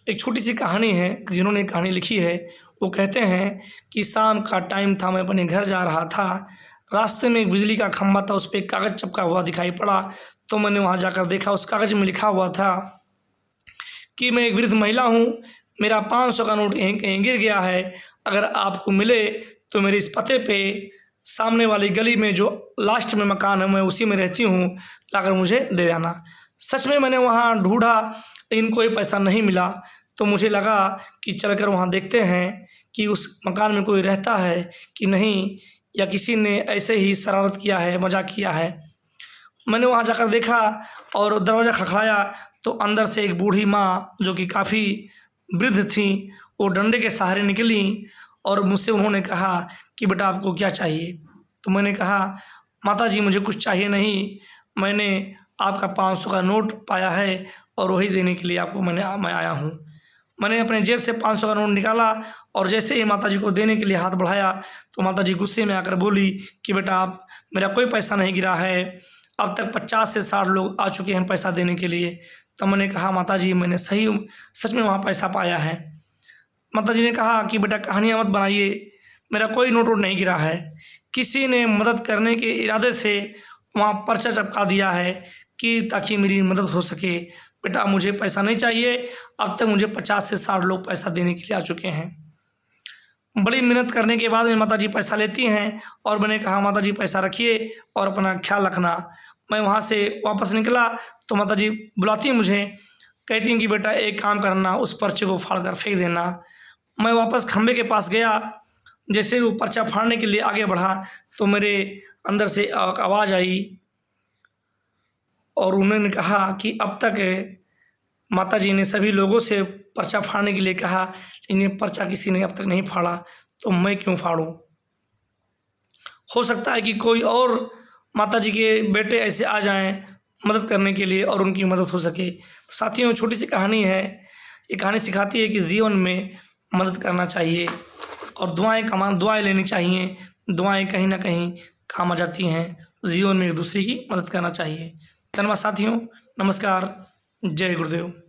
एक छोटी सी कहानी है, जिन्होंने कहानी लिखी है वो कहते हैं कि शाम का टाइम था, मैं अपने घर जा रहा था। रास्ते में एक बिजली का खंभा था, उस पर एक कागज़ चिपका हुआ दिखाई पड़ा। तो मैंने वहाँ जाकर देखा, उस कागज़ में लिखा हुआ था कि मैं एक वृद्ध महिला हूँ, मेरा 500 का नोट यहीं कहीं गिर गया है। अगर आपको मिले तो मेरे इस पते पे सामने वाली गली में जो लास्ट में मकान है, मैं उसी में रहती हूँ, लाकर मुझे दे जाना। सच में मैंने वहाँ ढूंढा, लेकिन कोई पैसा नहीं मिला। तो मुझे लगा कि चलकर वहाँ देखते हैं कि उस मकान में कोई रहता है कि नहीं, या किसी ने ऐसे ही शरारत किया है, मजाक किया है। मैंने वहाँ जाकर देखा और दरवाज़ा खखड़ाया तो अंदर से एक बूढ़ी माँ, जो कि काफ़ी वृद्ध थी, वो डंडे के सहारे निकली और मुझसे उन्होंने कहा कि बेटा आपको क्या चाहिए। तो मैंने कहा माता जी मुझे कुछ चाहिए नहीं, मैंने आपका 500 का नोट पाया है और वही देने के लिए आपको मैं आया हूँ। मैंने अपने जेब से 500 का नोट निकाला और जैसे ही माता जी को देने के लिए हाथ बढ़ाया तो माता जी गुस्से में आकर बोली कि बेटा आप, मेरा कोई पैसा नहीं गिरा है, अब तक 50 से 60 लोग आ चुके हैं पैसा देने के लिए। तब मैंने कहा माता जी मैंने सच में वहाँ पैसा पाया है। माता जी ने कहा कि बेटा कहानियाँ मत बनाइए, मेरा कोई नोट वोट नहीं गिरा है, किसी ने मदद करने के इरादे से वहाँ पर्चा चिपका दिया है कि ताकि मेरी मदद हो सके। बेटा मुझे पैसा नहीं चाहिए, अब तक मुझे 50 से 60 लोग पैसा देने के लिए आ चुके हैं। बड़ी मेहनत करने के बाद में माता जी पैसा लेती हैं और मैंने कहा माता जी पैसा रखिए और अपना ख्याल रखना। मैं वहाँ से वापस निकला तो माता जी बुलाती हैं मुझे, कहती हैं कि बेटा एक काम करना, उस पर्चे को फाड़ कर फेंक देना। मैं वापस खंबे के पास गया, जैसे वो पर्चा फाड़ने के लिए आगे बढ़ा तो मेरे अंदर से एक आवाज़ आई और उन्होंने कहा कि अब तक माता जी ने सभी लोगों से पर्चा फाड़ने के लिए कहा, लेकिन ये पर्चा किसी ने अब तक नहीं फाड़ा, तो मैं क्यों फाड़ूं। हो सकता है कि कोई और माता जी के बेटे ऐसे आ जाएं मदद करने के लिए और उनकी मदद हो सके। तो साथियों छोटी सी कहानी है, ये कहानी सिखाती है कि जीवन में मदद करना चाहिए और दुआएं लेनी चाहिए। दुआएं कहीं ना कहीं काम आ जाती हैं, जीवन में एक दूसरे की मदद करना चाहिए। धन्यवाद साथियों, नमस्कार, जय गुरुदेव।